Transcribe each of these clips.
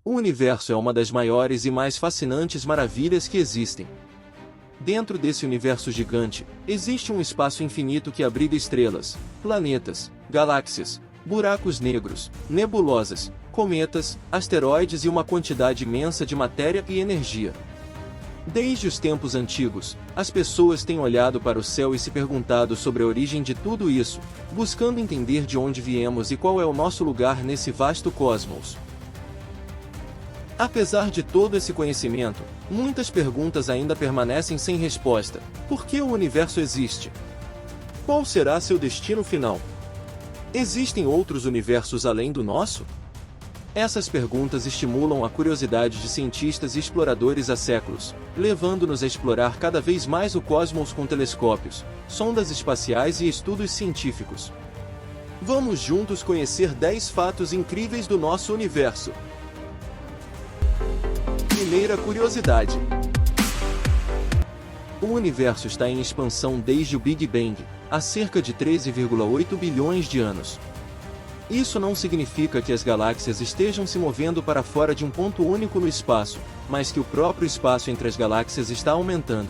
O universo é uma das maiores e mais fascinantes maravilhas que existem. Dentro desse universo gigante, existe um espaço infinito que abriga estrelas, planetas, galáxias, buracos negros, nebulosas, cometas, asteroides e uma quantidade imensa de matéria e energia. Desde os tempos antigos, as pessoas têm olhado para o céu e se perguntado sobre a origem de tudo isso, buscando entender de onde viemos e qual é o nosso lugar nesse vasto cosmos. Apesar de todo esse conhecimento, muitas perguntas ainda permanecem sem resposta. Por que o universo existe? Qual será seu destino final? Existem outros universos além do nosso? Essas perguntas estimulam a curiosidade de cientistas e exploradores há séculos, levando-nos a explorar cada vez mais o cosmos com telescópios, sondas espaciais e estudos científicos. Vamos juntos conhecer 10 fatos incríveis do nosso universo. Primeira curiosidade. O universo está em expansão desde o Big Bang, há cerca de 13,8 bilhões de anos. Isso não significa que as galáxias estejam se movendo para fora de um ponto único no espaço, mas que o próprio espaço entre as galáxias está aumentando.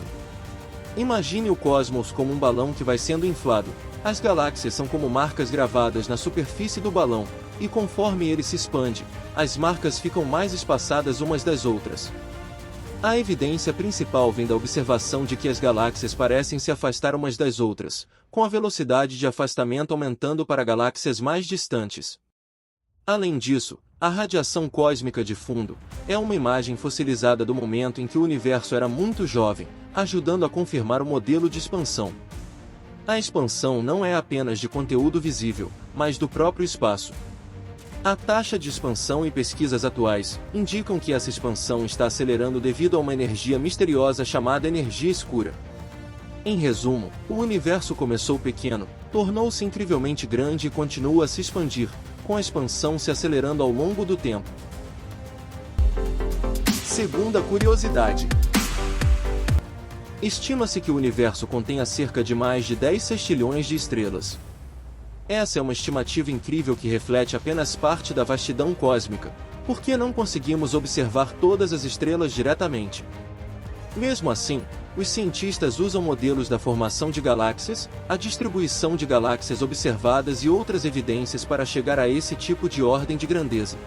Imagine o cosmos como um balão que vai sendo inflado. As galáxias são como marcas gravadas na superfície do balão, e conforme ele se expande, as marcas ficam mais espaçadas umas das outras. A evidência principal vem da observação de que as galáxias parecem se afastar umas das outras, com a velocidade de afastamento aumentando para galáxias mais distantes. Além disso, a radiação cósmica de fundo é uma imagem fossilizada do momento em que o universo era muito jovem, ajudando a confirmar o modelo de expansão. A expansão não é apenas de conteúdo visível, mas do próprio espaço. A taxa de expansão e pesquisas atuais indicam que essa expansão está acelerando devido a uma energia misteriosa chamada energia escura. Em resumo, o universo começou pequeno, tornou-se incrivelmente grande e continua a se expandir, com a expansão se acelerando ao longo do tempo. Segunda curiosidade. Estima-se que o universo contenha cerca de mais de 10 sextilhões de estrelas. Essa é uma estimativa incrível que reflete apenas parte da vastidão cósmica, porque não conseguimos observar todas as estrelas diretamente. Mesmo assim, os cientistas usam modelos da formação de galáxias, a distribuição de galáxias observadas e outras evidências para chegar a esse tipo de ordem de grandeza.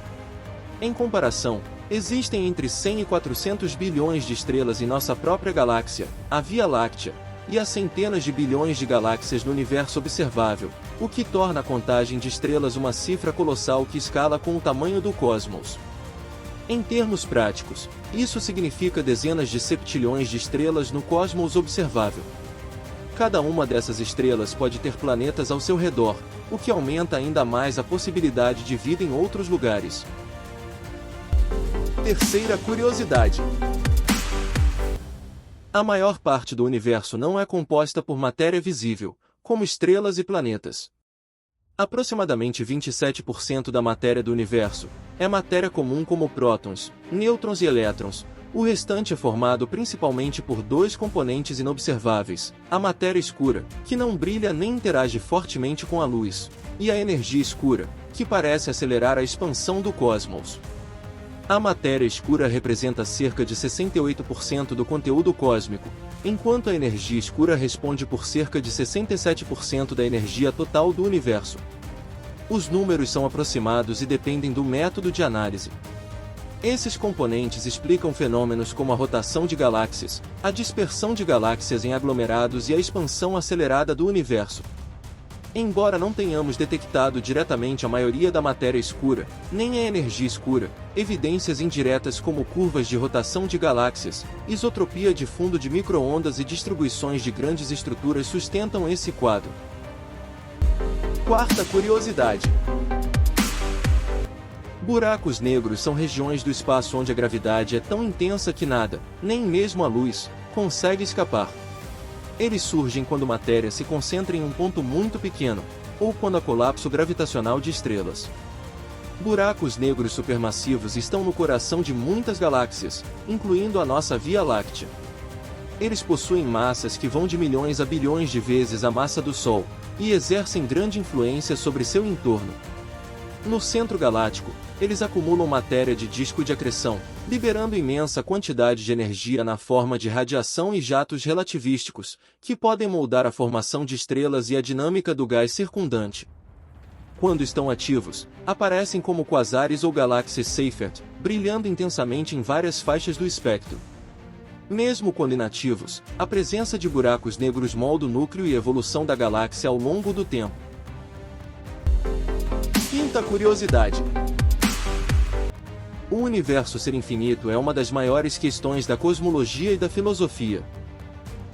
Em comparação, existem entre 100 e 400 bilhões de estrelas em nossa própria galáxia, a Via Láctea, e há centenas de bilhões de galáxias no universo observável, o que torna a contagem de estrelas uma cifra colossal que escala com o tamanho do cosmos. Em termos práticos, isso significa dezenas de septilhões de estrelas no cosmos observável. Cada uma dessas estrelas pode ter planetas ao seu redor, o que aumenta ainda mais a possibilidade de vida em outros lugares. Terceira curiosidade. A maior parte do universo não é composta por matéria visível, como estrelas e planetas. Aproximadamente 27% da matéria do universo é matéria comum como prótons, nêutrons e elétrons. O restante é formado principalmente por dois componentes inobserváveis, a matéria escura, que não brilha nem interage fortemente com a luz, e a energia escura, que parece acelerar a expansão do cosmos. A matéria escura representa cerca de 68% do conteúdo cósmico, enquanto a energia escura responde por cerca de 67% da energia total do universo. Os números são aproximados e dependem do método de análise. Esses componentes explicam fenômenos como a rotação de galáxias, a dispersão de galáxias em aglomerados e a expansão acelerada do universo. Embora não tenhamos detectado diretamente a maioria da matéria escura, nem a energia escura, evidências indiretas como curvas de rotação de galáxias, isotropia de fundo de micro-ondas e distribuições de grandes estruturas sustentam esse quadro. Quarta curiosidade. Buracos negros são regiões do espaço onde a gravidade é tão intensa que nada, nem mesmo a luz, consegue escapar. Eles surgem quando matéria se concentra em um ponto muito pequeno, ou quando há colapso gravitacional de estrelas. Buracos negros supermassivos estão no coração de muitas galáxias, incluindo a nossa Via Láctea. Eles possuem massas que vão de milhões a bilhões de vezes a massa do Sol, e exercem grande influência sobre seu entorno. No centro galáctico, eles acumulam matéria de disco de acreção, liberando imensa quantidade de energia na forma de radiação e jatos relativísticos, que podem moldar a formação de estrelas e a dinâmica do gás circundante. Quando estão ativos, aparecem como quasares ou galáxias Seyfert, brilhando intensamente em várias faixas do espectro. Mesmo quando inativos, a presença de buracos negros molda o núcleo e a evolução da galáxia ao longo do tempo. Quinta curiosidade. O universo ser infinito é uma das maiores questões da cosmologia e da filosofia.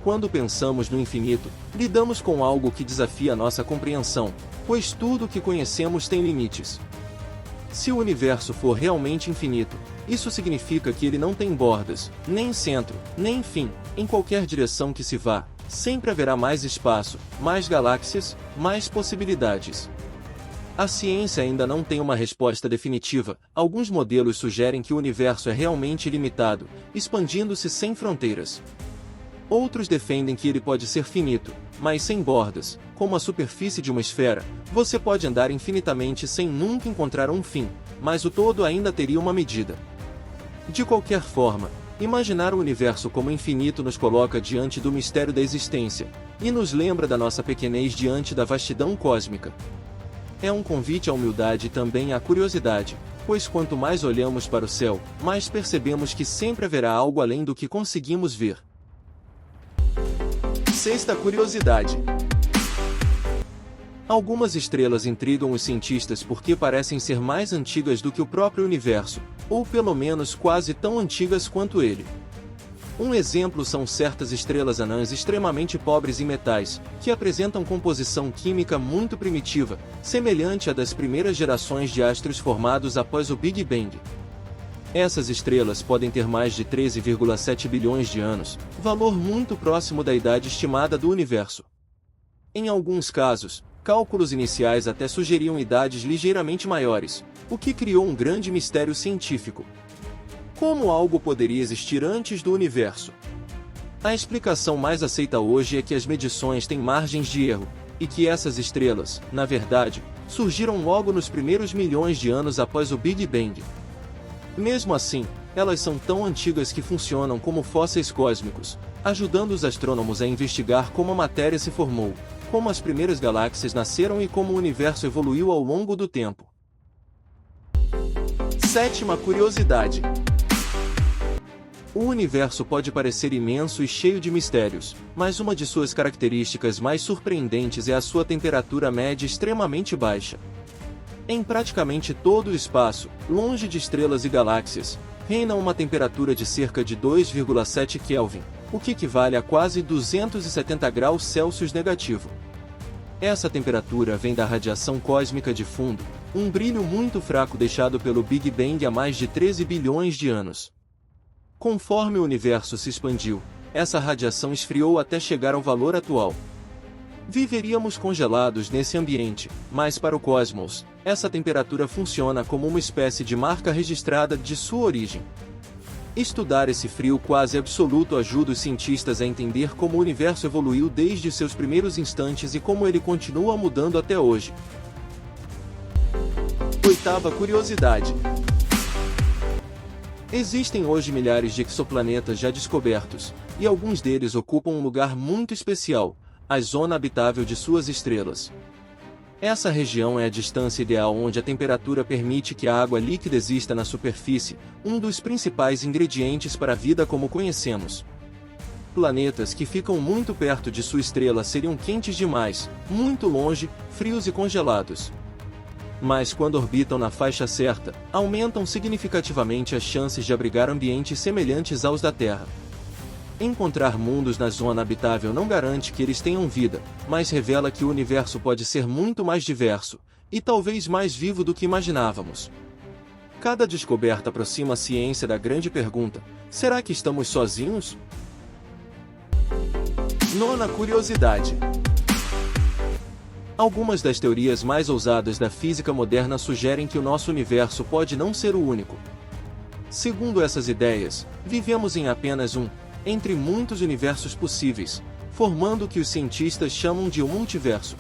Quando pensamos no infinito, lidamos com algo que desafia nossa compreensão, pois tudo o que conhecemos tem limites. Se o universo for realmente infinito, isso significa que ele não tem bordas, nem centro, nem fim, em qualquer direção que se vá. Sempre haverá mais espaço, mais galáxias, mais possibilidades. A ciência ainda não tem uma resposta definitiva. Alguns modelos sugerem que o universo é realmente ilimitado, expandindo-se sem fronteiras. Outros defendem que ele pode ser finito, mas sem bordas, como a superfície de uma esfera. Você pode andar infinitamente sem nunca encontrar um fim, mas o todo ainda teria uma medida. De qualquer forma, imaginar o universo como infinito nos coloca diante do mistério da existência, e nos lembra da nossa pequenez diante da vastidão cósmica. É um convite à humildade e também à curiosidade, pois quanto mais olhamos para o céu, mais percebemos que sempre haverá algo além do que conseguimos ver. Sexta curiosidade. Algumas estrelas intrigam os cientistas porque parecem ser mais antigas do que o próprio universo, ou pelo menos quase tão antigas quanto ele. Um exemplo são certas estrelas anãs extremamente pobres em metais, que apresentam composição química muito primitiva, semelhante à das primeiras gerações de astros formados após o Big Bang. Essas estrelas podem ter mais de 13,7 bilhões de anos, valor muito próximo da idade estimada do universo. Em alguns casos, cálculos iniciais até sugeriam idades ligeiramente maiores, o que criou um grande mistério científico. Como algo poderia existir antes do universo? A explicação mais aceita hoje é que as medições têm margens de erro, e que essas estrelas, na verdade, surgiram logo nos primeiros milhões de anos após o Big Bang. Mesmo assim, elas são tão antigas que funcionam como fósseis cósmicos, ajudando os astrônomos a investigar como a matéria se formou, como as primeiras galáxias nasceram e como o universo evoluiu ao longo do tempo. Sétima curiosidade. O universo pode parecer imenso e cheio de mistérios, mas uma de suas características mais surpreendentes é a sua temperatura média extremamente baixa. Em praticamente todo o espaço, longe de estrelas e galáxias, reina uma temperatura de cerca de 2,7 Kelvin, o que equivale a quase 270 graus Celsius negativo. Essa temperatura vem da radiação cósmica de fundo, um brilho muito fraco deixado pelo Big Bang há mais de 13 bilhões de anos. Conforme o universo se expandiu, essa radiação esfriou até chegar ao valor atual. Viveríamos congelados nesse ambiente, mas para o cosmos, essa temperatura funciona como uma espécie de marca registrada de sua origem. Estudar esse frio quase absoluto ajuda os cientistas a entender como o universo evoluiu desde seus primeiros instantes e como ele continua mudando até hoje. Oitava curiosidade. Existem hoje milhares de exoplanetas já descobertos, e alguns deles ocupam um lugar muito especial, a zona habitável de suas estrelas. Essa região é a distância ideal onde a temperatura permite que a água líquida exista na superfície, um dos principais ingredientes para a vida como conhecemos. Planetas que ficam muito perto de sua estrela seriam quentes demais, muito longe, frios e congelados. Mas quando orbitam na faixa certa, aumentam significativamente as chances de abrigar ambientes semelhantes aos da Terra. Encontrar mundos na zona habitável não garante que eles tenham vida, mas revela que o universo pode ser muito mais diverso, e talvez mais vivo do que imaginávamos. Cada descoberta aproxima a ciência da grande pergunta: será que estamos sozinhos? Nona curiosidade. Algumas das teorias mais ousadas da física moderna sugerem que o nosso universo pode não ser o único. Segundo essas ideias, vivemos em apenas um, entre muitos universos possíveis, formando o que os cientistas chamam de um multiverso.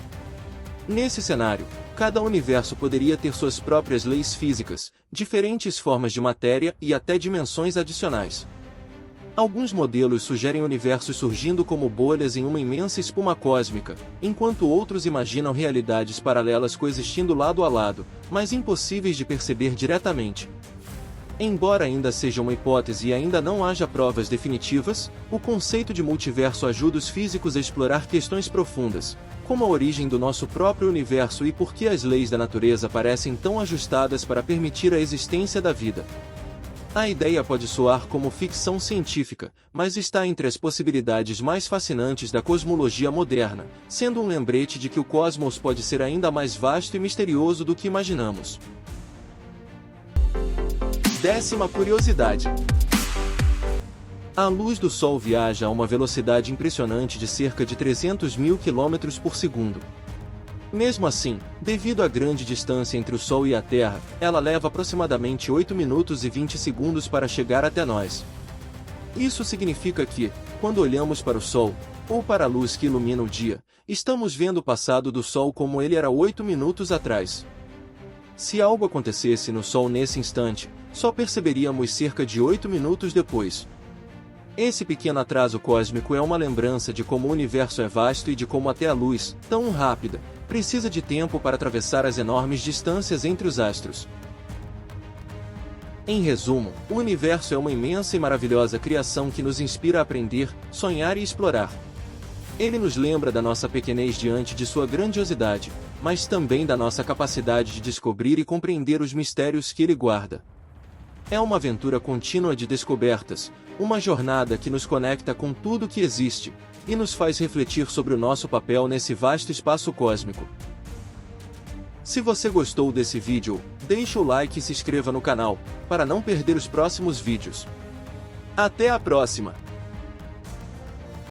Nesse cenário, Cada universo poderia ter suas próprias leis físicas, diferentes formas de matéria e até dimensões adicionais. Alguns modelos sugerem universos surgindo como bolhas em uma imensa espuma cósmica, enquanto outros imaginam realidades paralelas coexistindo lado a lado, mas impossíveis de perceber diretamente. Embora ainda seja uma hipótese e ainda não haja provas definitivas, o conceito de multiverso ajuda os físicos a explorar questões profundas, como a origem do nosso próprio universo e por que as leis da natureza parecem tão ajustadas para permitir a existência da vida. A ideia pode soar como ficção científica, mas está entre as possibilidades mais fascinantes da cosmologia moderna, sendo um lembrete de que o cosmos pode ser ainda mais vasto e misterioso do que imaginamos. 10ª curiosidade. A luz do Sol viaja a uma velocidade impressionante de cerca de 300.000 km por segundo. Mesmo assim, devido à grande distância entre o Sol e a Terra, ela leva aproximadamente 8 minutos e 20 segundos para chegar até nós. Isso significa que, quando olhamos para o Sol, ou para a luz que ilumina o dia, estamos vendo o passado do Sol como ele era 8 minutos atrás. Se algo acontecesse no Sol nesse instante, só perceberíamos cerca de 8 minutos depois. Esse pequeno atraso cósmico é uma lembrança de como o universo é vasto e de como até a luz, tão rápida, precisa de tempo para atravessar as enormes distâncias entre os astros. Em resumo, o universo é uma imensa e maravilhosa criação que nos inspira a aprender, sonhar e explorar. Ele nos lembra da nossa pequenez diante de sua grandiosidade, mas também da nossa capacidade de descobrir e compreender os mistérios que ele guarda. É uma aventura contínua de descobertas, uma jornada que nos conecta com tudo que existe, e nos faz refletir sobre o nosso papel nesse vasto espaço cósmico. Se você gostou desse vídeo, deixe o like e se inscreva no canal, para não perder os próximos vídeos. Até a próxima!